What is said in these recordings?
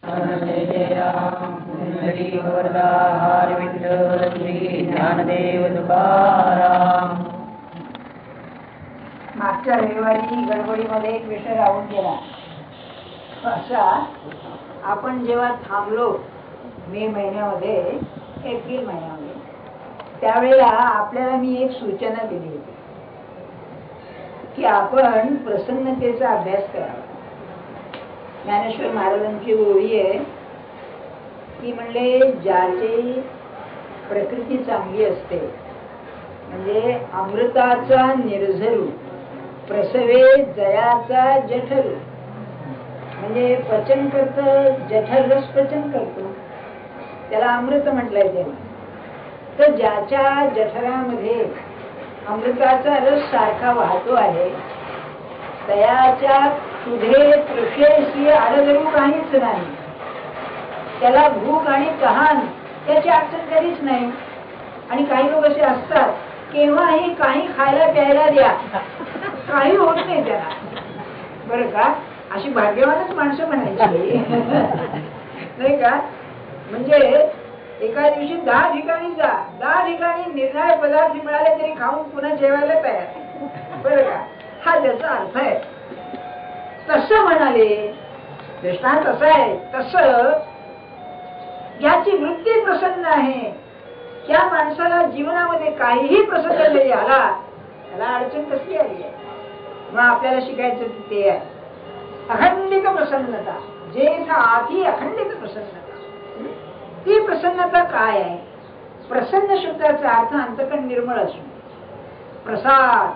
जय जय राम हरी वरदा हरी विठ्ठल श्री ज्ञानदेव तुकाराम. मागच्या रविवारी गडबडीमध्ये एक विषय राहून गेला. असा आपण जेव्हा थांबलो मे महिन्यामध्ये, एप्रिल महिन्यामध्ये, त्यावेळेला आपल्याला मी एक सूचना दिली होती की आपण प्रसन्नतेचा अभ्यास करावा. ज्ञानेश्वर महाराजांची ओळी आहे की म्हणले, ज्याची प्रकृती चांगली असते म्हणजे अमृताचा निर्झरू प्रसवे जयाचा जठरू, म्हणजे पचन करत, जठर रस पचन करतो, त्याला अमृत म्हटलंय. तेव्हा तर ज्याच्या जठरामध्ये अमृताचा रस सारखा वाहतो आहे, दयाच्या तुझे तृषेशी आडजरू काहीच नाही, त्याला भूक आणि तहान त्याची अडचण कधीच नाही. आणि काही लोक असे असतात, केव्हाही काही खायला प्यायला द्या, काही होत नाही त्याला, बरं का. अशी भाग्यवानच माणसं म्हणायची नाही का. म्हणजे एका दिवशी 10 ठिकाणी जा, 10 ठिकाणी निर्णय पदार्थ मिळाले तरी खाऊन पुन्हा जेवायला तयार, बरं का. हा त्याचा अर्थ आहे. तसं म्हणाले, दृष्टांत असं आहे. तसं ज्याची वृत्ती प्रसन्न आहे, त्या माणसाला जीवनामध्ये काहीही प्रसंग जरी आला, त्याला अडचण कसली आली आहे. मग आपल्याला शिकायचं ते आहे अखंडित प्रसन्नता. जे आधी अखंडित प्रसन्नता, ती प्रसन्नता काय आहे. प्रसन्न शब्दाचा अर्थ अंतकण निर्मळ असणे. प्रसाद,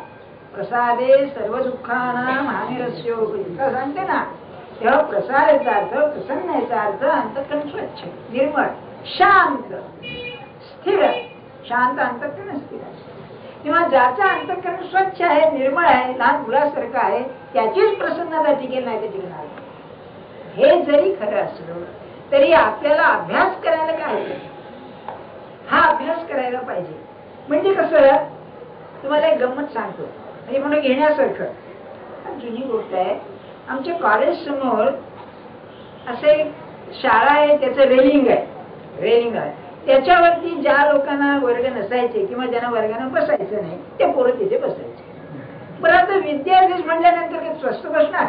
प्रसादे सर्व दुःखानां हानिरस्योपि सांगते ना. तेव्हा प्रसादाचा अर्थ, प्रसन्न याचा अर्थ अंतकण स्वच्छ, निर्मळ, शांत, स्थिर. शांत अंतकरण स्थिर. तेव्हा ज्याचा अंतकरण स्वच्छ आहे, निर्मळ आहे, लहान मुलासारखं आहे, त्याचीच प्रसन्नता टिकेल, नाही तर टिकणार. हे जरी खरं असलं तरी आपल्याला अभ्यास करायला काय, हा अभ्यास करायला पाहिजे. म्हणजे कसं, तुम्हाला एक गंमत सांगतो, म्हणजे म्हणून घेण्यासारखं जुनी गोष्ट आहे. आमच्या कॉलेज समोर असे शाळा आहे, त्याचं रेलिंग आहे, रेलिंग आहे. त्याच्यावरती ज्या लोकांना वर्ग नसायचे किंवा ज्यांना वर्गाने बसायचं नाही, ते पोरं तिथे बसायचे. बरं, आता विद्यार्थी म्हणल्यानंतर काही स्वस्त बसणार,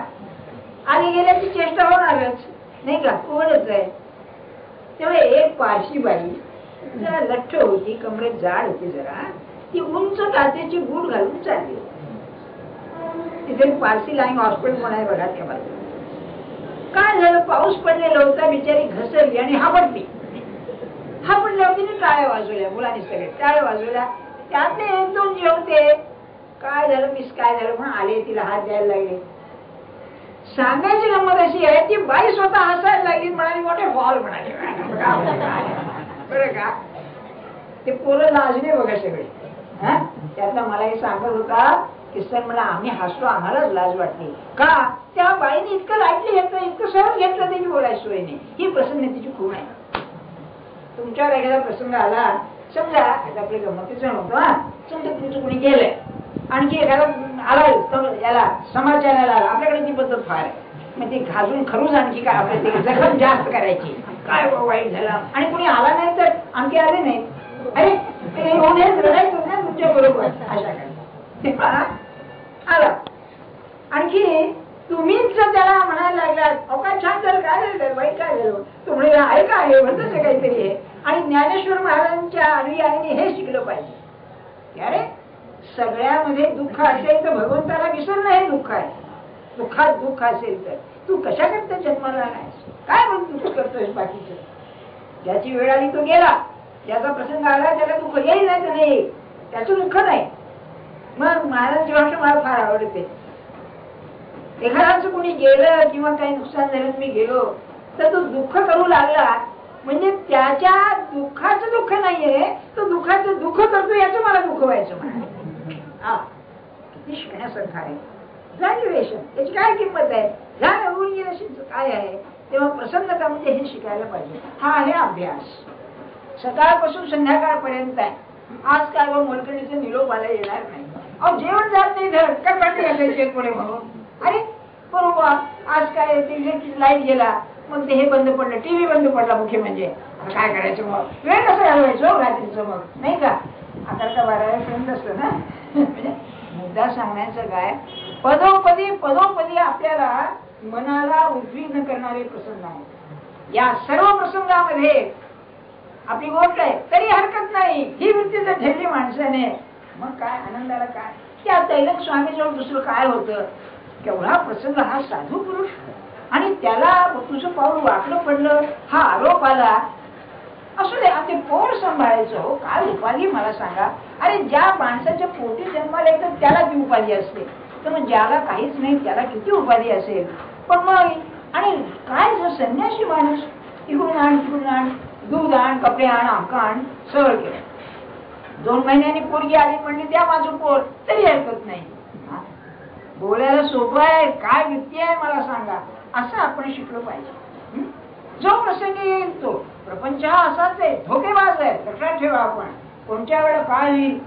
आली गेल्याची चेष्टा होणारच नाही का, उघडच आहे. तेव्हा एक पारशी बाई जरा लठ्ठ होती, कमरेत जाड होती जरा, ती उंच काचेची बूट घालून चालली. तिथे पारसी लाईन हॉस्पिटल पण आहे बघा त्या बाजूला. काय झालं, पाऊस पडलेला होता, बिचारी घसरली आणि हापडली. हापडल्यावर टाळ्या वाजवल्या, मुलांनी सगळे टाळ्या वाजवल्या. त्यातले 1-2 जे होते, काय झालं मिस, काय झालं म्हणून आले, तिला हात द्यायला लागले. सांगायची गंमत अशी आहे, ती बाई स्वतः हसायला लागली, म्हणाली मोठे फॉल म्हणाले, बरं का. ते पोरं लाजले बघा सगळे. त्यातला मला हे सांगत होता की सर मला आम्ही हसलो, आम्हालाच लाज वाटली. का, त्या बाईने इतकं लाईटली घेतलं, इतकं सहज घेतलं, त्याची बोलायची सोय नाही. ही प्रसन्नतेची खूण आहे. तुमच्यावर एखादा प्रसंग आला, समजा आता आपल्या गमतीचं नव्हतं, समजा तुमचं कोणी गेलंय, आणखी एखादा आला याला समाचाराला आला, आपल्याकडे ती पद्धत फार आहे. मग ते घालून खरूच आणखी काय आपल्या ते जखम जास्त करायची, काय वाईट झालं. आणि कोणी आला नाही तर आणखी आले नाही, अरे ते रडायचं ना तुमच्या बरोबर, अशा काय आला. आणखी तुम्हीच त्याला म्हणायला लागलात, अहो काय छान झालं, काय झालं वाईट, काय झालं, तुम्ही आहे का आहे म्हणतच काहीतरी आहे. आणि ज्ञानेश्वर महाराजांच्या अनुयायांनी हे शिकलं पाहिजे. अरे सगळ्यामध्ये दुःख असेल तर भगवंताला विसरणं हे दुःख आहे. दुःखात दुःख असेल तर तू कशा करता जन्माला नाहीस, काय म्हणून दुःख करतोय बाकीचं. ज्याची वेळ आली तो गेला, ज्याचा प्रसंग आला त्याला दुःख येईल नाही तर नाही, त्याचं दुःख नाही. मग महाराजांची भाषा मला फार आवडते. एखाद्याचं कोणी गेलं किंवा काही नुकसान झालं, मी गेलो तर तो दुःख करू लागला म्हणजे त्याच्या दुःखाचं दुःख नाहीये, तो दुःखाचं दुःख करतो याचं मला दुःख व्हायचं म्हणाले. किती शिकण्यासारखं आहे. ग्रॅज्युएशन त्याची काय किंमत आहे, काय आहे. तेव्हा प्रसन्नता म्हणजे हे शिकायला पाहिजे. हा आहे अभ्यास, सकाळपासून संध्याकाळपर्यंत आहे. आज काय व मोलकणीचं निरोपाला येणार नाही, अहो जेवण जात नाही धड काय म्हणून. अरे बरोबर आज काय इलेक्ट्रिक लाईट गेला, मग ते हे बंद पडलं, टीव्ही बंद पडला, मुख्य म्हणजे आता काय करायचं, मग वेळ कसं घालवायचो रात्रीचं, मग नाही का 11-12 असतं ना. म्हणजे मुद्दा सांगण्याचं काय, पदोपदी आपल्याला मनाला उद्विग्न करणारे प्रसंग आहेत. या सर्व प्रसंगामध्ये आपली गोष्ट आहे तरी हरकत नाही, ही वृत्ती जर ठेवली माणसाने, मग काय आनंदाला काय. त्या तैलक स्वामीजवळ दुसरं काय होतं, केवढा प्रसंग, हा साधू पुरुष, आणि त्याला तुझं पाऊल वाकडं पडलं हा आरोप आला. असू दे, ते पोट सांभाळायचं, काय उपाधी मला सांगा. अरे ज्या माणसाच्या पोटी जन्माला येतं त्याला ती उपाधी असते, तर मग ज्याला काहीच नाही त्याला किती उपाधी असेल. पण मग आणि काय जर संन्यासी माणूस इकडून आण तिकडून आण, दूध आण, कपडे आण, आमका आण, सगळं केलं. 2 महिन्यांनी पोरगी आली म्हणली द्या माझं पोट, तरी हरकत नाही. बोलायला सोपं आहे, काय वृत्ती आहे मला सांगा. असं आपण शिकलो पाहिजे. जो प्रसंग येईल तो, प्रपंच हा असाच आहे, धोकेबाज आहे, लक्षात ठेवा. आपण कोणत्या वेळेला काय होईल,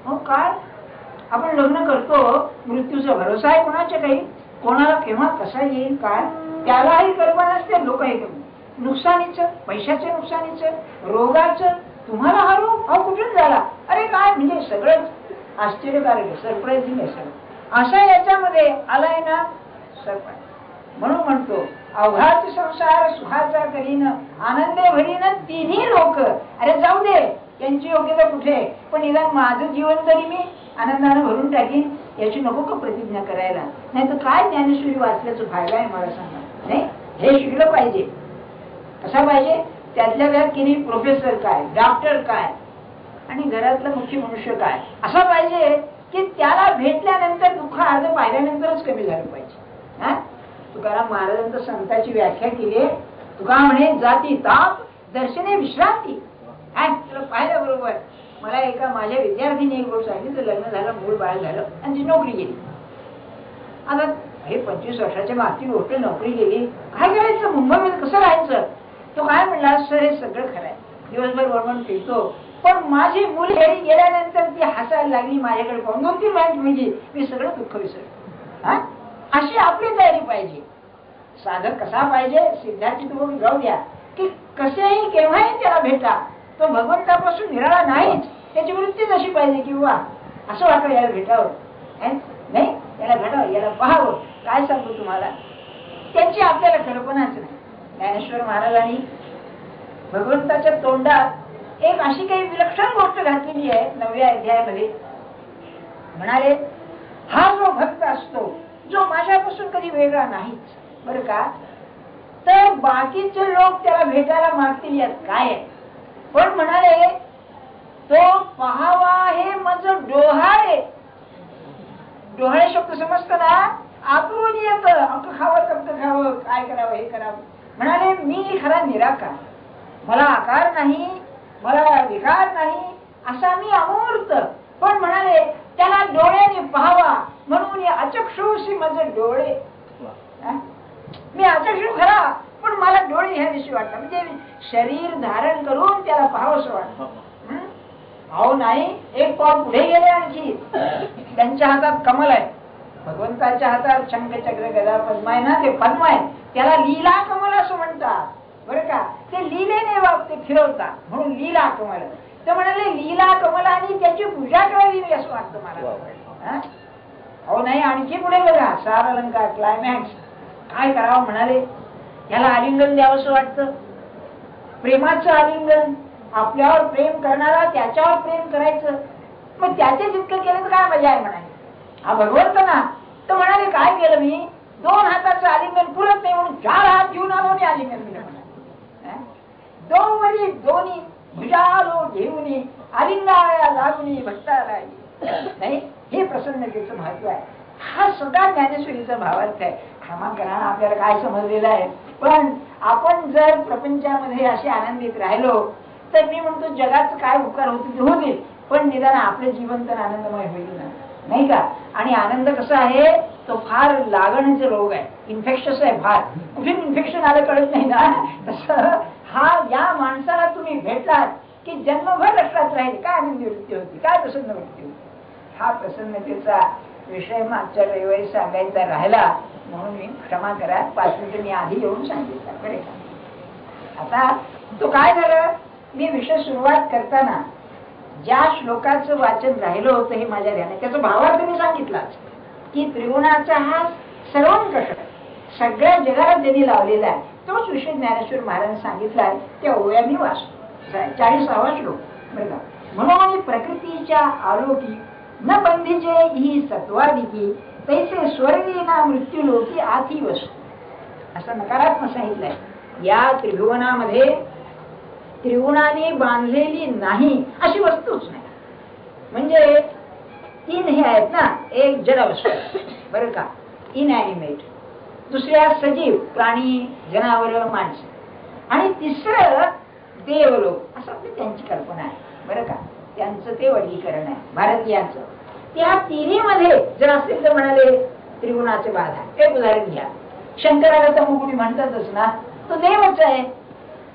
मग काय. आपण लग्न करतो, मृत्यूचा भरोसा आहे कोणाच्या काही, कोणाला केव्हा कसा येईल काय, त्यालाही कल्पना नसते. लोकही नुकसानीचं, पैशाचं नुकसानीचं, रोगाचं, तुम्हाला हा रोग हा कुठून झाला, अरे काय, म्हणजे सगळंच आश्चर्यकारक आहे, सरप्राइझिंग आहे सगळं. अशा याच्यामध्ये आलाय ना सरप्राइज. म्हणून म्हणतो अवघात संसार सुखाचा करीन, आनंदे भरीन तिन्ही लोक. अरे जाऊ दे त्यांची योग्यता कुठे, पण निदान माझं जीवन तरी मी आनंदाने भरून टाकीन, याची नको का प्रतिज्ञा करायला. नाही तर काय ज्ञानेश्वरी वाचल्याचं फायदा आहे मला सांगा. नाही, हे शिकलं पाहिजे. कसा पाहिजे, त्यातल्या त्यात की प्रोफेसर काय, डॉक्टर काय, आणि घरातला मुख्य मनुष्य काय, असा पाहिजे की त्याला भेटल्यानंतर दुःख अर्ध पाहिल्यानंतरच कमी झालं पाहिजे. तुकाराम महाराजांचं संताची व्याख्या केली, तुका म्हणे जाती ताप दर्शने विश्रांती. तुला पाहिलं बरोबर. मला एका माझ्या विद्यार्थीने एक गोष्ट सांगितली, तर लग्न झालं, मूळ बाळ झालं आणि ती नोकरी गेली. आता हे 25 वर्षाच्या मागची गोष्ट, नोकरी गेली, काय करायचं, मुंबईमध्ये कसं राहायचं. तो काय म्हणला, सर हे सगळं खरं आहे, दिवसभर वळवण फिरतो, पण माझी मुलं घरी गेल्यानंतर ती हसायला लागली माझ्याकडे पाहून, 2-3 महिने म्हणजे मी सगळं दुःख विसरलो. अशी आपली तयारी पाहिजे. साधक कसा पाहिजे, सिद्धार्थी तुम्ही जाऊ द्या की कसेही केव्हाही त्याला भेटा, तो भगवंतापासून निराळा नाहीच, त्याची वृत्तीच अशी पाहिजे की वा असं वाटलं याला भेटावं, नाही याला भेटावं, याला पाहावं. काय सांगू तुम्हाला, त्याची आपल्याला कल्पनाच नाही. ज्ञानेश्वर महाराजांनी भगवंताच्या तोंडात एक अशी काही विलक्षण गोष्ट घातलेली आहे 9व्या अध्यायामध्ये. म्हणाले, हा जो भक्त असतो जो माझ्यापासून कधी वेगळा नाहीच बरं का, तर बाकीचे लोक त्याला भेटायला मागतील यात काय आहे, पण म्हणाले तो पहावा हे माझं डोहाळे. डोहाळे शब्द समजतं ना, आतून येत, अंक खावं तप्त खावं, काय करावं हे करावं. म्हणाले मी खरा निराकार, मला आकार नाही, मला विकार नाही, असा मी अमूर्त. पण म्हणाले त्याला डोळ्याने पाहावा, म्हणून अचक्षुषी माझे डोळे. मी अचक्षु खरा, पण मला डोळे ह्या दिवशी वाटतं, म्हणजे शरीर धारण करून त्याला पाहावंसं वाटतं. अहो नाही, एक पाव पुढे गेले आणखी. त्यांच्या हातात कमल आहे, भगवंताच्या हातात शंख चक्र गदा पद्म आहे ना, ते पद्म आहे, त्याला लीला कमल असं म्हणतात बरं का. ते लीलेने ते फिरवतात म्हणून लीला कमल. तर म्हणाले लीला कमलाने त्याची पूजा करावी असं वाटतं मला. अहो नाही, आणखी पुढे बघा, सार अलंकार क्लायमॅक्स. काय करावं म्हणाले, याला आलिंगन द्यावंसं वाटतं, प्रेमाचं आलिंगन. आपल्यावर प्रेम करणारा त्याच्यावर प्रेम करायचं, मग त्याचे जितकं केलं तर काय मजा आहे म्हणाले. हा भगवंत ना. तर म्हणाले काय केलं मी, 2 हाताचं आलिंगन पुरत नाही म्हणून 4 हात घेऊन आलो आणि आलिंगन दिलं म्हणाले. दोन्ही दोन्ही भुजालो घेऊन आलिंगाळ्या लागून भक्ताला नाही, हे प्रसन्नतेचं महत्व आहे. हा सुद्धा ज्ञानेश्वरीचा भावार्थ आहे. क्षमा करा आपल्याला काय समजलेलं आहे, पण आपण जर प्रपंचामध्ये असे आनंदित राहिलो तर मी म्हणतो जगाचं काय उपकार होते ते होतील, पण निदान आपले जीवन तर आनंदमय होईल ना, नाही का. आणि आनंद कसा आहे, तो फार लागण्याचा रोग आहे, इन्फेक्शस आहे फार. कुठून इन्फेक्शन आलं कळत नाही ना, तसं हा या माणसाला तुम्ही भेटलात की जन्मभर लक्षात राहील काय आनंदी वृत्ती होती, काय प्रसन्न वृत्ती होती. हा प्रसन्नतेचा विषय मागच्या रविवारी सांगायचा राहिला. म्हणून मी क्षमा करा, 5 मिनिटं मी आधी येऊन सांगितलं बरे का. आता तो काय झालं, मी विषय सुरुवात करताना ज्या श्लोकाचं वाचन राहिलं होतं हे माझ्या ध्यानात, त्याचा भावार्थ मी सांगितलाच की त्रिगुणाचा हा सर्वंकष सगळ्या जगाला त्यांनी लावलेला आहे. तोच विषय ज्ञानेश्वर महाराज सांगितलाय, त्या ओव्या मी वाचतो. 40वा श्लोक बरं का. म्हणून प्रकृतीच्या आलोकी न बंधीचे ही सत्वादिकी तैसे स्वर्गी ना मृत्यूलोकी आधी वस्तू, असं नकारात्मक सांगितलंय. या त्रिभुवनामध्ये त्रिगुणाने बांधलेली नाही अशी वस्तूच नाही. म्हणजे 3 हे आहेत ना, एक जड वस्तू बरं का, इनॅनिमेट, दुसऱ्या सजीव प्राणी जनावर माणसं, आणि तिसरं देवलोक, असं आपली त्यांची कल्पना आहे बरं का. त्यांचं ते वर्गीकरण आहे भारतीयांचं. त्या तिन्हीमध्ये जर असेल तर म्हणाले त्रिगुणाचे बाधा. एक उदाहरण घ्या, शंकराला तर मुकुटी म्हणतातच ना, तो देवच आहे.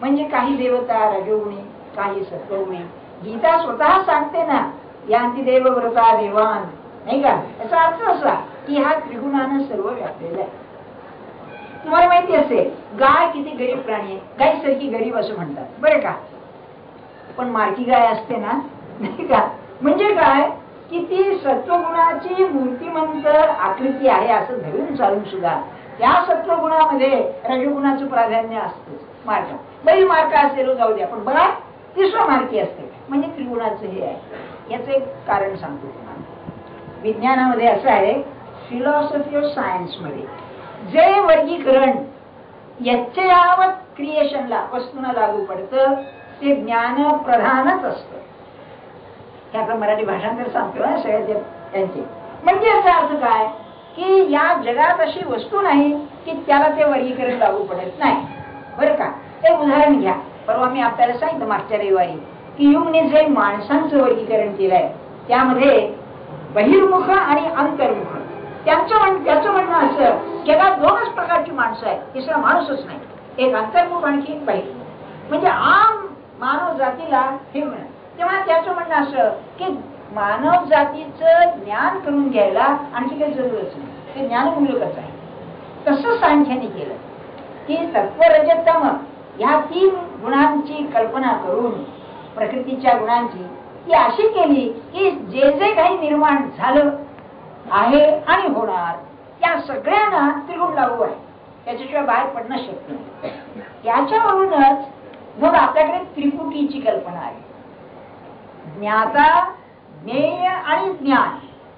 म्हणजे काही देवता रजोगुणी, काही सत्वगुणी. गीता स्वतः सांगते ना, यांती देवव्रता देवान, नाही का. याचा अर्थ असा की हा त्रिगुणानं सर्व व्यापलेला आहे. तुम्हाला माहिती असेल गाय किती गरीब प्राणी आहे, गायसारखी गरीब असं म्हणतात बरं का. पण मार्की गाय असते ना, नाही का. म्हणजे काय की ती सत्वगुणाची मूर्तिमंत आकृती आहे असं धरून चालून सुद्धा त्या सत्वगुणामध्ये रजोगुणाचं प्राधान्य असतंच. मार्का बैल मार्का असेल जाऊ द्या, पण बघा तिसरा मार्की असते. म्हणजे त्रिगुणाचं हे आहे. याचं एक कारण सांगतो तुम्हाला. विज्ञानामध्ये असं आहे, फिलॉसॉफी ऑफ सायन्स मध्ये जे वर्गीकरण यच्चयावत क्रिएशनला वस्तूंना लागू पडतं ते ज्ञान प्रधानच असतं. हे आपलं मराठी भाषांतर सांगतो ना सगळ्या त्यांचे. म्हणजे याचा अर्थ काय की या जगात अशी वस्तू नाही की त्याला ते वर्गीकरण लागू पडत नाही बरं का. एक उदाहरण घ्या, परवा मी आपल्याला सांगितलं मागच्या रविवारी की युगने जे माणसांचं वर्गीकरण केलंय त्यामध्ये बहिर्मुख आणि अंतर्मुख. त्याचं म्हणणं असं जगात 2च प्रकारची माणसं आहेत, तिसरा माणूसच नाही. एक अंतर्मुख आणखी एक बहिर्मुख. म्हणजे आम मानव जातीला हे म्हणत. तेव्हा त्याचं म्हणणं असं की मानव जातीचं ज्ञान करून घ्यायला आणखी काही जरूरच नाही, ते ज्ञानमूलकच आहे. तसं सांख्याने केलं की सत्व रज तम ह्या 3 गुणांची कल्पना करून प्रकृतीच्या गुणांची ती अशी केली की जे जे काही निर्माण झालं आहे आणि होणार त्या सगळ्यांना त्रिगुण लागू आहे, त्याच्याशिवाय बाहेर पडणं शक्य नाही. त्याच्यावरूनच मग आपल्याकडे त्रिपुटीची कल्पना आहे. ज्ञाता, ज्ञेय आणि ज्ञान.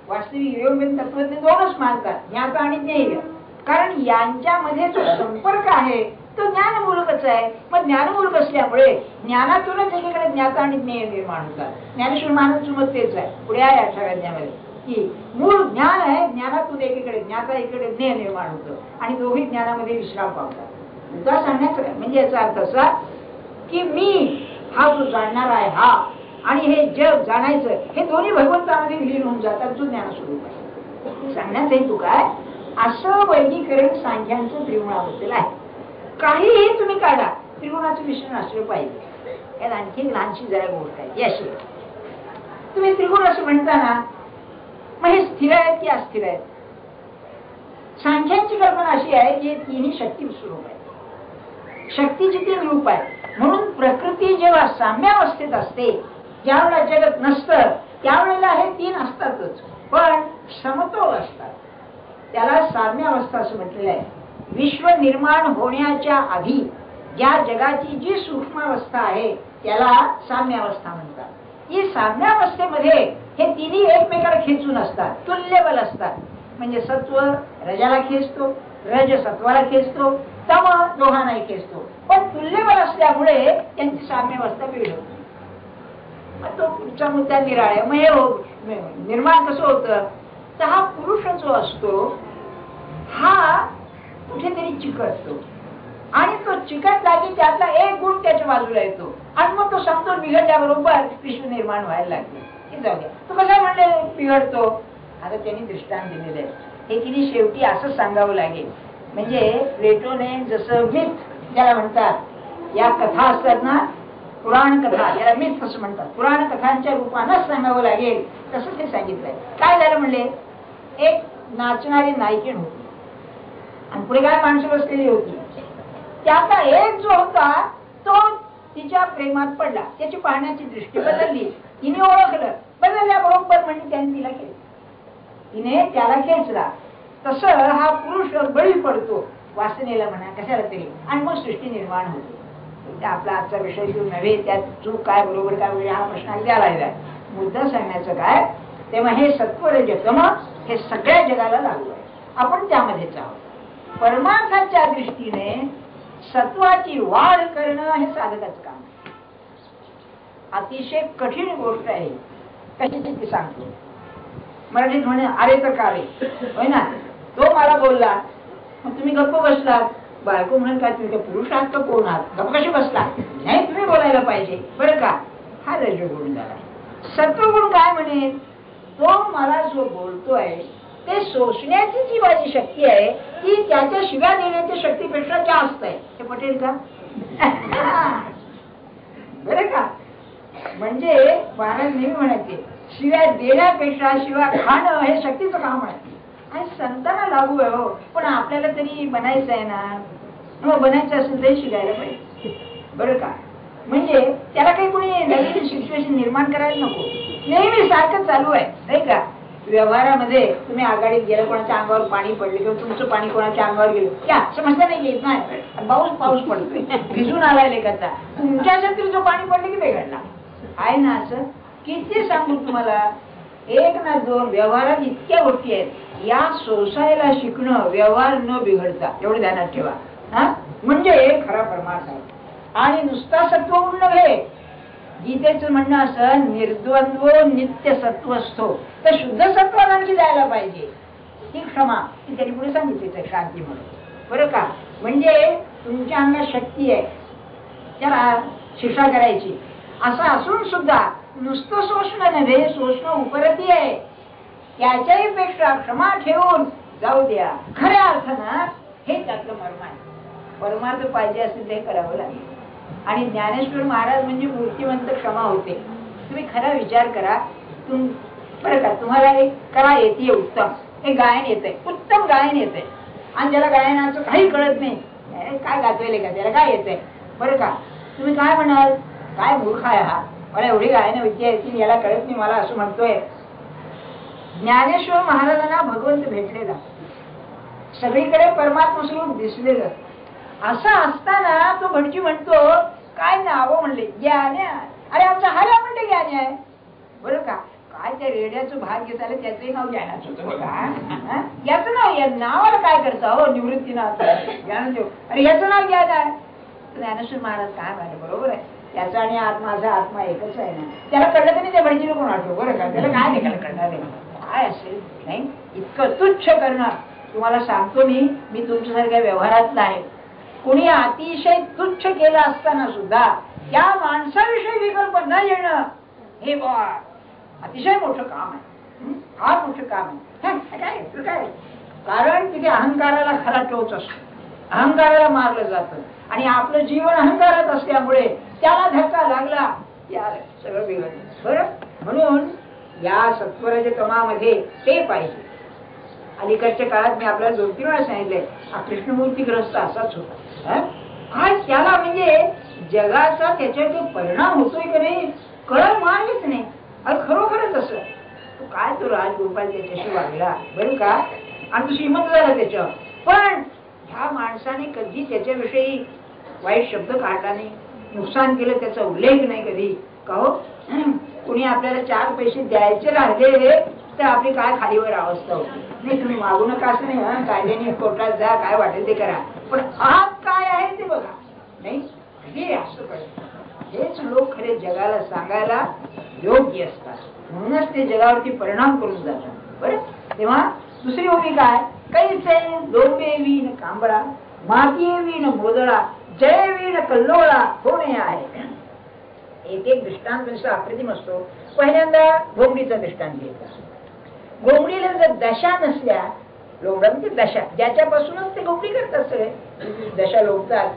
वास्तविक योगवेद तत्वज्ञ 2च मानतात, ज्ञाता आणि ज्ञेय. कारण यांच्यामध्ये जो संपर्क आहे तो ज्ञानमूलकच आहे. मग ज्ञानमूलक असल्यामुळे ज्ञानातूनच एकीकडे ज्ञाता आणि ज्ञेय निर्माण होतात. ज्ञानेश्वर महाराजांचं मत तेच आहे. पुढे आहे 8व्या अध्यायामध्ये की मूळ ज्ञान आहे, ज्ञानातून एकीकडे ज्ञाता एकीकडे ज्ञेय निर्माण होतं आणि दोघी ज्ञानामध्ये विश्राम पावतात. मुद्दा सांगण्याचं म्हणजे याचा अर्थ असा की मी हा जो जाणणार आहे हा आणि हे जग जाणायचं हे दोन्ही भगवंतामध्ये विलीन होऊन जातात, जो ज्ञानस्वरूप आहे. सांगण्याचा हेतू काय, असं वर्गीकरण सांख्यांचं त्रिगुणाबद्दल आहे. काहीही तुम्ही काढा, त्रिगुणाचं मिश्रण असलं पाहिजे. यात आणखी लहानशी जरा गोष्ट आहे. याशी तुम्ही त्रिगुण असं म्हणता ना, मग हे स्थिर आहेत की अस्थिर आहेत. सांख्यांची कल्पना अशी आहे की 3ही शक्ती स्वरूप आहे, शक्तीची 3 रूप आहे. म्हणून प्रकृती जेव्हा साम्यावस्थेत असते, ज्यावेळेला जगत नसतं त्यावेळेला हे 3 असतातच, पण समतोल असतात. त्याला साम्यावस्था असं म्हटलेलं आहे. विश्व निर्माण होण्याच्या आधी ज्या जगाची जी सूक्ष्मावस्था आहे त्याला साम्यावस्था म्हणतात. ही साम्यावस्थेमध्ये हे 3ही एकमेकाला खेचून असतात, तुल्यबल असतात. म्हणजे सत्व रजाला खेचतो, रज सत्वाला खेचतो, तम दोघांनाही खेचतो. पण तुल्यबल असल्यामुळे त्यांची साम्यावस्था वेळ होती. तो पुढचा मुद्दा निराळा. मग हे निर्माण कसं होतं, तर हा पुरुष जो असतो हा कुठेतरी चिकटतो आणि तो चिकट जागी त्यातला एक गुण त्याच्या बाजूला येतो आणि मग तो समतोल बिघडल्याबरोबर विश्व निर्माण व्हायला लागले. हे जाऊ द्या, तो कसा म्हणले बिघडतो. आता त्यांनी दृष्टांत दिलेलं आहे. हे किती शेवटी असं सांगावं लागेल. म्हणजे प्लेटोने जसं मिथ ज्याला म्हणतात, या कथा असतात ना पुराण कथा, याला मिथ असं म्हणतात, पुराण कथांच्या रूपानंच सांगावं लागेल तसं ते सांगितलंय. काय झालं म्हणले, एक नाचणारी नायिकेण होती आणि पुढे काय माणसं बसलेली होती. त्याचा एक जो होता तो तिच्या प्रेमात पडला, त्याची पाहण्याची दृष्टी बदलली, तिने ओळखलं, बदलल्याबरोबर म्हणजे त्याने तिला खेचलं, तिने त्याला खेचला. तसं हा पुरुष बळी पडतो वासनेला म्हणा कशाला तरी, आणि मग सृष्टी निर्माण होते. आपला आजचा विषय जो नव्हे, त्यात चूक काय बरोबर काय म्हणजे हा प्रश्न अगदी आलाय. मुद्दा सांगण्याचं काय, तेव्हा हे सत्व रज तम हे सगळ्या जगाला लागू आहे, आपण त्यामध्येच आहोत. परमार्थाच्या दृष्टीने सत्वाची वाढ करणं हे साधकाचं काम आहे. अतिशय कठीण गोष्ट आहे. कशी ती सांगतो. मराठीत म्हणे अरे तर का रे, होय ना. तो मला बोलला, मग तुम्ही गप्प बसलात. बायको म्हणून काय तुम्ही काय पुरुष आहात का कोण आहात, गप्प कशी बसला. नाही, तुम्ही बोलायला पाहिजे बरं का. हा रजोगुण झाला. सत्वगुण काय म्हणेल, तो मला जो बोलतोय ते सोसण्याची जी माझी शक्ती आहे ती त्याच्या शिव्या देण्याच्या शक्तीपेक्षा जास्त आहे. हे पटेल का बरं का. म्हणजे महाराज नेहमी म्हणायचे शिव्या देण्यापेक्षा शिव्या खाणं हे शक्तीचं काम आहे. आणि संतांना लागू आहे हो, पण आपल्याला तरी बनायचं आहे ना. मग बनायचं असेल तरी शिकायला पाहिजे बरं का. म्हणजे त्याला काही कोणी नवीन सिच्युएशन निर्माण करायला नको. नेहमी सारखं चालू आहे नाही का. व्यवहारामध्ये तुम्ही आघाडीत गेलं, कोणाच्या अंगावर पाणी पडले किंवा तुमचं पाणी कोणाच्या अंगावर गेलं, क्या समजता नाही येत नाही. पाऊस पडतोय, भिजून आलाय लेखाचा, तुमच्या छत्रीचं पाणी पडलं की बिघडला आहे ना. असं किती सांगू तुम्हाला. एक ना दोन व्यवहारात इतक्या गोष्टी आहेत. या सोसायला शिकणं व्यवहार न बिघडता एवढं ध्यानात ठेवा. म्हणजे खरा परमार्थ आहे. आणि नुसता सत्वगुण नव्हे, गीतेचं म्हणणं असं निर्द्वंद्व नित्य सत्व असतो, तर शुद्ध सत्वात आणखी जायला पाहिजे. ही क्षमा ती त्यांनी पुढे सांगितली शांती म्हणून बरं का. म्हणजे तुमच्या अंगात शक्ती आहे त्याला शिक्षा करायची. असं असून सुद्धा नुसतं शोषणं नव्हे, शोषणं उपरती आहे. त्याच्याही पेक्षा क्षमा ठेवून जाऊ द्या. खऱ्या अर्थानं हे त्यातलं मर्म आहे. परमार्थ पाहिजे असेल ते करावं लागेल. आणि ज्ञानेश्वर महाराज म्हणजे मूर्तिवंत क्षमा होते. तुम्ही खरा विचार करा. बरं का, तुम्हाला एक कला येते उत्तम, एक गायन येतंय, उत्तम गायन येतंय, आणि ज्याला गायनाचं काही कळत नाही, काय गातोय का त्याला काय येतंय बरं का. तुम्ही काय म्हणाल, काय मूर्ख आहे हा, मला एवढी गायन विद्या येतील याला कळत नाही मला असं म्हणतोय. ज्ञानेश्वर महाराजांना भगवंत भेटलेला, सगळीकडे परमात्मा स्वरूप दिसलेलं. असं असताना तो भटजी म्हणतो काय नाव म्हणले ज्ञान्या. अरे आमचा हऱ्या म्हणले ज्ञानी आहे बरं का. काय त्या रेड्याचं भाग घेत आलं त्याचंही नाव ज्ञानाच होतं बघा. याचं नाव, या नावाला काय करता हो, निवृत्ती नाव ज्ञानदेव. अरे याचं नाव ज्ञान आहे. ज्ञानेश्वर महाराज काय म्हणाले बरोबर आहे, त्याचा आणि माझा आत्मा एकच आहे ना. त्याला कळलं की नाही त्या भटजीला कोण आठवं बरं का. त्याला काय निकाल कळणार आहे काय असेल नाही. इतकं तुच्छ करणं तुम्हाला सांगतो मी तुमच्यासारख्या व्यवहारातला आहे. कोणी अतिशय तुच्छ केलं असताना सुद्धा त्या माणसाविषयी विकल्प न येणं हे अतिशय मोठं काम आहे. फार मोठं काम आहे. काय कारण तिथे अहंकाराला खरा टोच असतो, अहंकाराला मारलं जातं, आणि आपलं जीवन अहंकारात असल्यामुळे त्याला धक्का लागला या सगळं बिघडलं बरं. म्हणून या सत्वरज तमामध्ये ते पाहिजे. अलीकडच्या काळात मी आपल्याला 2-3 वेळा सांगितलंय, हा कृष्णमूर्ती ग्रस्त असाच होता. काय त्याला म्हणजे जगाचा त्याच्यावर परिणाम होतोय की नाही कळत मारलीच नाही. अरे खरोखरच असं काय तो राजगोपाल त्याच्याशी वागला बरं का, आणि तो श्रीमंत झाला त्याच्यावर. पण ह्या माणसाने कधी त्याच्याविषयी वाईट शब्द काढला नाही, नुकसान केलं त्याचा उल्लेख नाही कधी. का हो, कुणी आपल्याला 4 पैसे द्यायचे राहिले तर आपली काय खालीवर अवस्था होती. नाही तुम्ही मागू नका असं नाही, कायद्याने कोर्टात जा, काय वाटेल ते करा, पण आत काय आहे ते बघा. नाही हे असं कळत. हेच लोक खरे जगाला सांगायला योग्य असतात, म्हणूनच ते जगावरती परिणाम करून जातात बरं. तेव्हा दुसरी ओवी काय, कैसे लोभे वीण कांबळा, माती वीण मोदळा, जय वीण कल्लोळा होणे आहे. एक एक दृष्टांत अप्रतिम असतो. पहिल्यांदा घोंगडीचा दृष्टांत घ्यायचा. घोंगडीला जर दशा नसल्या, लोंबडा म्हणजे दशा, ज्याच्यापासूनच ते घोंगडी करतात सगळे, दशा लोंबतात.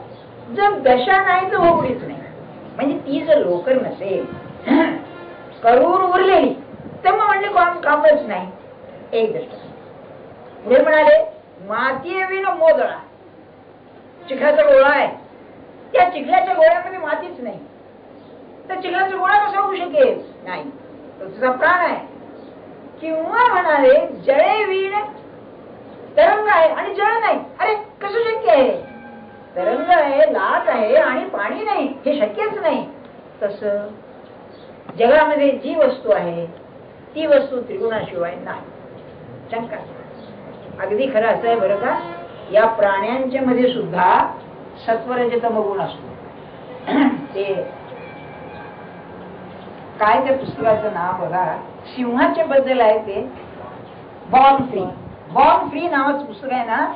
जर दशा नाही तर घोंगडीच नाही. म्हणजे ती जर लोकर नसेल करून उरलेली तर मग म्हणले कामच नाही. एक दृष्टांत. पुढे म्हणाले माती विण मोदळा, चिखलाचा गोळा आहे, त्या चिखलाच्या गोळ्यामध्ये मातीच नाही, तर चिखलाचा गोळा कसा होऊ शकेल? नाही, तो तुझा प्राण आहे. किंवा म्हणाले जळे विण तरंग आहे आणि जळ नाही. अरे कसं शक्य आहे? तरंग आहे, लाट आहे आणि पाणी नाही, हे शक्यच नाही. तस जगामध्ये जी वस्तू आहे ती वस्तू त्रिगुणाशिवाय नाही. शंका अगदी खरं असं आहे बरं का. या प्राण्यांच्या मध्ये सुद्धा सत्वरजतम गुण असतो. ते काय त्या पुस्तकाचं नाव बघा, सिंहाच्या बद्दल आहे ते, बॉर्न फ्री. बॉर्न फ्री नावाचं पुस्तक आहे ना,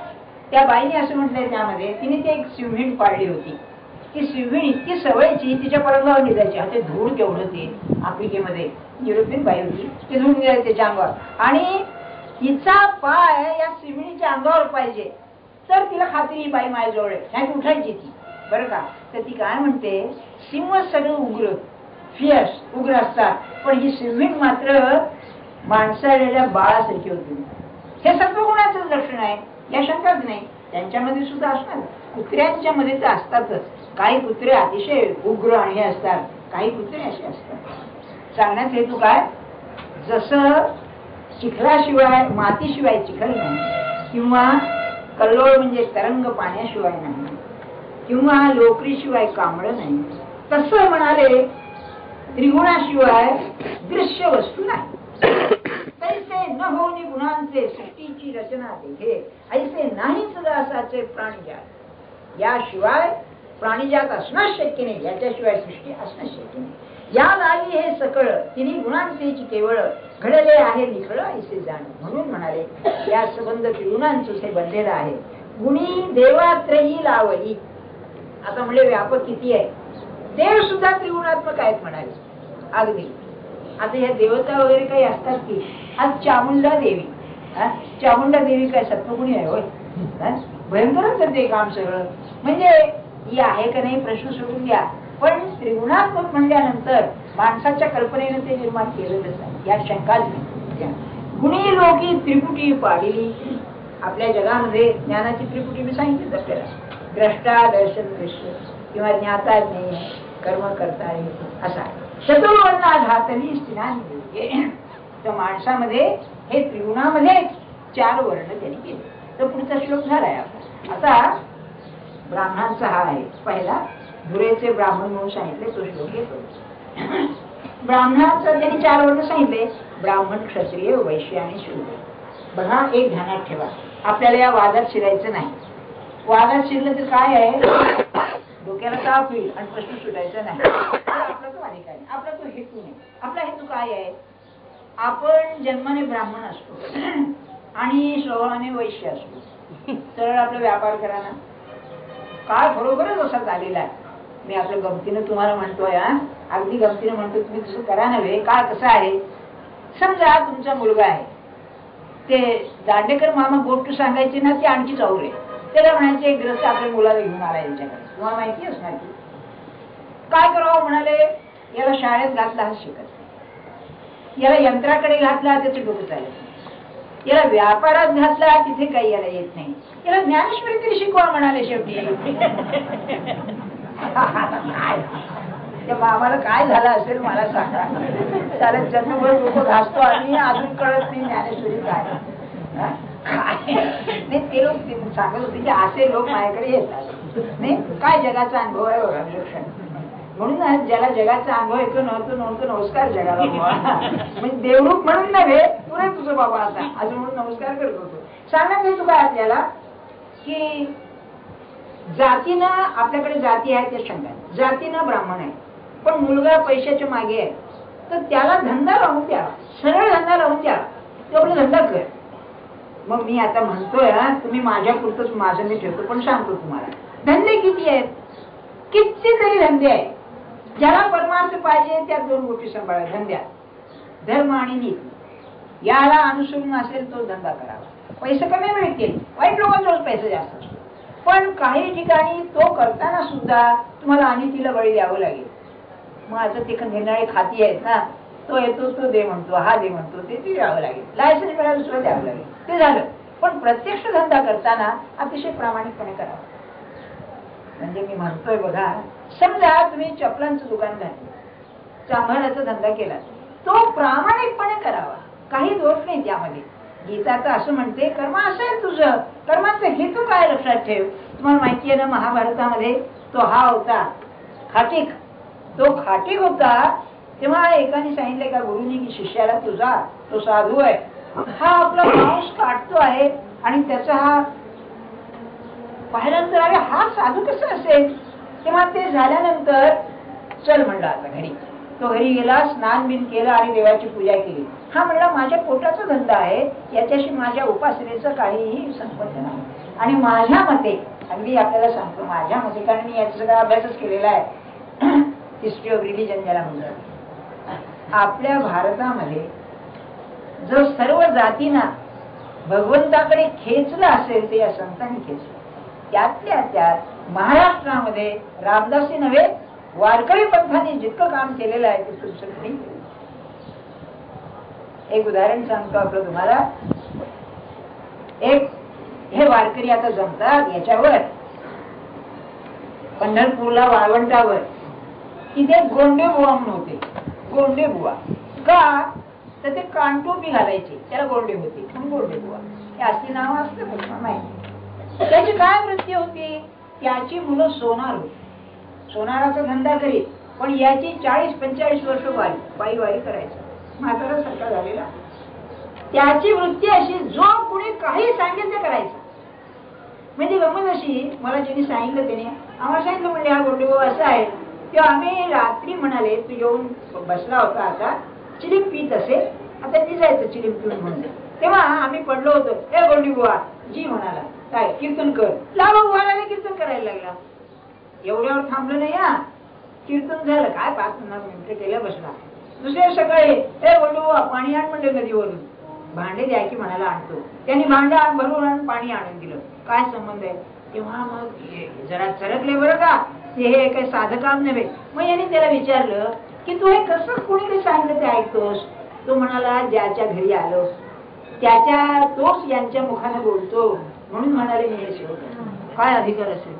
त्या बाईने असं म्हटलंय त्यामध्ये, तिने ते एक सिंहीण पाळली होती. ती सिंहीण इतकी सवयची, तिच्या पलंगावर निघायची. ते धूळ केवढं ते आफ्रिकेमध्ये युरोपियन बाई होती, ते धूळ निघायचे त्याच्या अंगावर, आणि तिचा पाय या सिंहिणीच्या अंगावर पाहिजे तर तिला खात्री ही बाई माझ्याजवळ आहे, नाही उठायची ती बरं का. तर ती काय म्हणते, सिंह सगळं उग्र फियर्स उग्र असतात, पण ही सिंहीण मात्र माणसाळलेल्या बाळासारखी होती. हे सत्वगुणाचं लक्षण आहे, या शंकाच नाही. त्यांच्यामध्ये सुद्धा असणार, कुत्र्यांच्या मध्ये तर असतातच. काही कुत्रे अतिशय उग्र आणि हे असतात, काही कुत्रे असे असतात. सांगण्याचा हेतू काय, जसं चिखलाशिवाय मातीशिवाय चिखल नाही, किंवा कल्लोळ म्हणजे तरंग पाण्याशिवाय नाही, किंवा लोकरीशिवाय कांबळ नाही, तसं म्हणाले त्रिगुणाशिवाय दृश्य वस्तू नाही. तैसे न होनी गुणांचे सृष्टीची रचना देखे, ऐसे नाही सदासाचे प्राणिजात. याशिवाय प्राणिजात असणं शक्य नाही, याच्याशिवाय सृष्टी असणं शक्य नाही. या लागी हे सकळ तिन्ही गुणांचे केवळ घडले आहे निखळ ऐसे जाण. म्हणून म्हणाले या संबंध त्रिगुणांचे हे बनलेलं आहे. गुणी देवात्रयी लावली. आता म्हणजे व्यापक किती आहे, देव सुद्धा त्रिगुणात्मक आहेत म्हणाले. अगदी आता ह्या देवता वगैरे काही असतात की, आज चामुंडा देवी, चामुंडा देवी काय सत्वगुणी आहे होय? भयंकरच आहे ते काम सगळं. म्हणजे ही आहे का नाही प्रश्न सोडून द्या, पण त्रिगुणात्मक म्हणल्यानंतर माणसाच्या कल्पनेनं ते निर्माण केलेलंच आहे, यात शंकाच नाही. गुणी लोकी त्रिपुटी पाडली. आपल्या जगामध्ये ज्ञानाची त्रिपुटी मी सांगितली आपल्याला, द्रष्टा दर्शन दृश्य किंवा ज्ञाता ज्ञेय कर्म करता असा चतुर्वर्णा घातली स्थिराने. तर माणसामध्ये हे त्रिगुणामध्ये 4 वर्ण त्यांनी केले. तर पुढचा श्लोक झालाय आपला. आता ब्राह्मणांचा हा आहे पहिला, धुरेचे ब्राह्मण म्हणून सांगितले तो श्लोक येतो. ब्राह्मणांचं त्यांनी 4 वर्ण सांगितले, ब्राह्मण क्षत्रिय वैश्य आणि शूद्र. बघा एक ध्यानात ठेवा, आपल्याला या वादात शिरायचं नाही. वादात शिरलं तर काय आहे, डोक्याला ताप होईल आणि प्रश्न सुटायचा नाही. आपला तो आणि काय आपला तो हेतू नाही. आपला हेतू काय आहे, आपण जन्माने ब्राह्मण असतो आणि स्वभावाने वैश्य असतो. सरळ आपला व्यापार करा ना, काळ बरोबरच असा झालेला आहे. मी आपल्या गमतीनं तुम्हाला म्हणतोय, अगदी गमतीनं म्हणतो, तुम्ही तसं करा नव्हे. काळ कसा आहे, समजा तुमचा मुलगा आहे, ते दांडेकर मामा गोष्ट सांगायचे ना, ते आणखी चौरे. त्याला म्हणायचे ग्रस्त आपल्या मुलाला घेऊन आला यांच्याकडे, तुम्हाला माहिती असणार की काय करावं. म्हणाले याला शाळेत घातला हा शिकत नाही, याला यंत्राकडे घातला त्याचं डोकं चालत नाही, याला व्यापारात घातला तिथे काही याला येत नाही, याला ज्ञानेश्वरी तरी शिकवा म्हणाले. शेवटी त्या मामाला काय झालं असेल मला सांगा. त्याला जन्मभर डोकं घासतो आणि अजून कळत नाही ज्ञानेश्वरी काय. नाही ते लोक सांगत होते की असे लोक माझ्याकडे येतात. नाही काय जगाचा अनुभव आहे बघा विलक्षण. म्हणून ज्याला जगाचा अनुभव येतो नव्हतो नमस्कार जगाला. म्हणजे देवरूप म्हणून नव्हे, पुरे तुझं बाबा आता असं म्हणून नमस्कार करत होतो. सांगण्यात येतो काय आपल्याला की जातीनं आपल्याकडे जाती आहे ते शंका, जातीनं ब्राह्मण आहे, पण मुलगा पैशाच्या मागे आहे, तर त्याला धंदा लावून द्या, सरळ धंदा लावून द्या, तो आपला धंदा कर. मग मी आता म्हणतोय तुम्ही माझ्या पुरतच माझं मी ठेवतो, पण सांगतो तुम्हाला धंदे किती आहेत, कितीतरी धंदे आहेत. ज्याला परमार्थ पाहिजे त्या 2 गोष्टी सांभाळा धंद्यात, धर्म आणि नीती. याला अनुसरून असेल तो धंदा करावा, पैसे कमी मिळतील. वाईट लोकांजवळ पैसे जास्त असतो, पण काही ठिकाणी तो करताना सुद्धा तुम्हाला अनितीला बळी द्यावं लागेल. मग आता ते निर्णय खाती आहेत ना, तो येतो तो दे म्हणतो, हा दे म्हणतो, ते द्यावं लागेल. लायसन्स मिळायला सुद्धा द्यावं लागेल, ते झालं. पण पण प्रत्यक्ष धंदा करताना अतिशय प्रामाणिकपणे करावा. म्हणजे मी म्हणतोय बघा, समजा तुम्ही चपलांचं दुकान घातलं, चांभाराचा धंदा केला, तो प्रामाणिकपणे करावा, काही दोष नाही त्यामध्ये. गीता तर असं म्हणते, कर्म असेल तुझं, कर्माचा हेतू काय लक्षात ठेव. तुम्हाला माहिती आहे ना, महाभारतामध्ये तो हा होता खाटीक, तो खाटीक होता. तेव्हा एकाने सांगितलं का गुरुनी की शिष्याला, तुझा तो साधू आहे, हा आपला मांस काटतो आहे आणि त्याचा हा पाहिल्यानंतर अरे हा साधू कसं असेल. तेव्हा ते झाल्यानंतर चल म्हणलं आता घरी. तो घरी गेला, स्नान बिन केलं आणि देवाची पूजा केली. हा म्हणला माझ्या पोटाचा धंदा आहे, याच्याशी माझ्या उपासनेचं काहीही संबंध नाही. आणि माझ्या मते, अगदी आपल्याला सांगतो माझ्या मते, कारण मी याचा सगळा अभ्यासच केलेला आहे, हिस्ट्री ऑफ रिलिजन ज्याला म्हणतात, आपल्या भारतामध्ये जो सर्व जातींना भगवंताकडे खेचलं असेल ते या संतांनी खेचलं. त्यातल्या त्यात महाराष्ट्रामध्ये रामदासी नव्हे, वारकरी पंथाने जितकं काम केलेलं आहे ते दुसरं नाही. एक उदाहरण सांगतो आपलं तुम्हाला. एक हे वारकरी आता जमतात याच्यावर पंढरपूरला वाळवंटावर, तिथे गोंडे बुवा म्हणून होते. गोंडे बुवा का तर ते कानटोपी घालायचे, त्याला गोंडे होते म्हणून गोंडे बुवा हे असली नाव असतं पण माहिती. त्याची काय वृत्ती होती, त्याची मुलं सोनार होती, सोनाराचा धंदा करीत, पण याची 40-45 वर्ष पायी वारी करायचं, म्हातारा सारखा झालेला. त्याची वृत्ती अशी, जो कुणी काही सांगेल ते करायचं. म्हणजे गमत अशी, मला ज्यांनी सांगितलं त्याने आम्हाला सांगितलं, म्हणजे हा गोंडे भाऊ असा आहे. तेव्हा आम्ही रात्री म्हणाले, तू येऊन बसला होता, आता चिलीम पीत असेल, आता निघायचं चिलीम पिऊन म्हणून. तेव्हा आम्ही पडलो होतो, हे गोंडी बुवा जी म्हणाला, काय कीर्तन कर. लावा बुवाला कीर्तन करायला लागला. एवढ्यावर थांबलं नाही, हा कीर्तन झालं काय 5-10 मिनिटं केलं, बसला. दुसऱ्या सकाळी हे गोंडी बुवा पाणी आण म्हणले नदीवरून. भांडे द्या की म्हणाला आणतो. त्यांनी भांडा भरून आणून पाणी आणून दिलं. काय संबंध आहे. तेव्हा मग जरा चरकले बरं का, हे काही साधं काम नव्हे. मग यांनी त्याला विचारलं की तू हे कसं कोणी सांगितलं ते ऐकतोस. तो म्हणाला, ज्याच्या घरी आलो त्याच्या तोच यांच्या मुखाने बोलतो, म्हणून म्हणाले मी हे शिवतो. काय अधिकार असेल.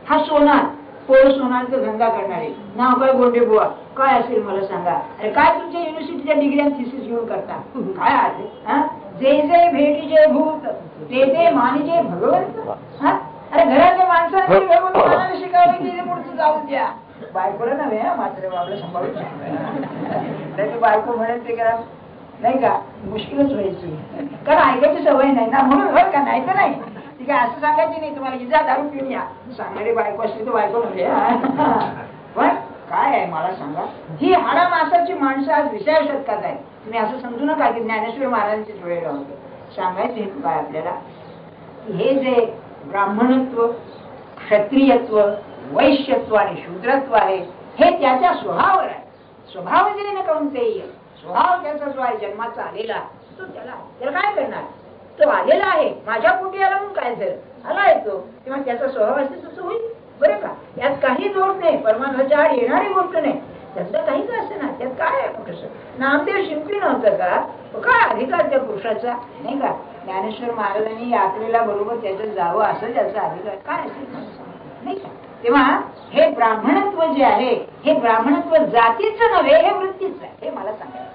हा सोनार, पोळ सोनारचा धंदा करणारे, नाव काय गोंडे बुवा, काय असेल मला सांगा. अरे काय तुमच्या युनिव्हर्सिटीच्या डिग्री थिसिस घेऊन करता, काय आहे. जे जे भेटीचे भूत ते ते मानिजे भगवंत. अरे घरातल्या माणसाने भगवंत शिकावलं की पुढचं जाऊन द्या. बायकोला नव्हे, मात्र आपलं सांभाळून नाही. बायको म्हणेल ते करा नाही का, मुश्किलच व्हायची, कारण ऐकायची सवय नाही ना, म्हणून बरं का. नाही तर नाही, ती काय असं सांगायची नाही तुम्हाला, इजा दारू पिऊन या, सांगणारी बायको असली तर बायको नव्हे. पण काय आहे मला सांगा, ही हाडा मासाची माणसं आज 20व्या शतकात आहे. तुम्ही असं समजू नका की ज्ञानेश्वर महाराजांचे वेळेला होतं. सांगायचं हेतू काय आपल्याला, हे जे ब्राह्मणत्व, क्षत्रियत्व, वैश्यत्व आणि शूद्रत्व आहे, हे त्याच्या स्वभावावर आहे. स्वभाव जे न कोणतेही स्वभाव त्याचा जो आहे जन्माचा आलेला, तो त्याला काय करणार. तो आलेला आहे, माझ्या पोटी आला म्हणून काय झालं, आला येतो, तेव्हा त्याचा स्वभाव असेल तसं होईल बरं का. यात काही दोष नाही, परमात्म्याच्या आड येणारी गोष्ट नाही. त्यातलं काहीच असं ना, त्यात काय आहे. कसं नामदेव शिंपी नव्हतं का, काय अधिकार त्या पुरुषाचा नाही का. ज्ञानेश्वर महाराजांनी यात्रेला बरोबर त्याच्यात जावं असं त्याचा अधिकार काय असेल नाही का. तेव्हा हे ब्राह्मणत्व जे आहे, हे ब्राह्मणत्व जातीचं नव्हे, हे वृत्तीच आहे, हे मला सांगायचं.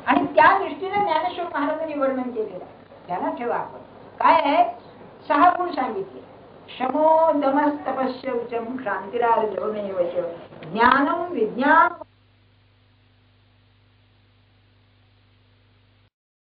आणि त्या दृष्टीने ज्ञानेश्वर महाराजांनी वर्णन केलेलं आहे. ध्यानात ठेवा. आपण काय आहे, 6 गुण सांगितले. शमो दमस्तपस्य उचम क्षांतिरार्जवमेव च ज्ञानम विज्ञान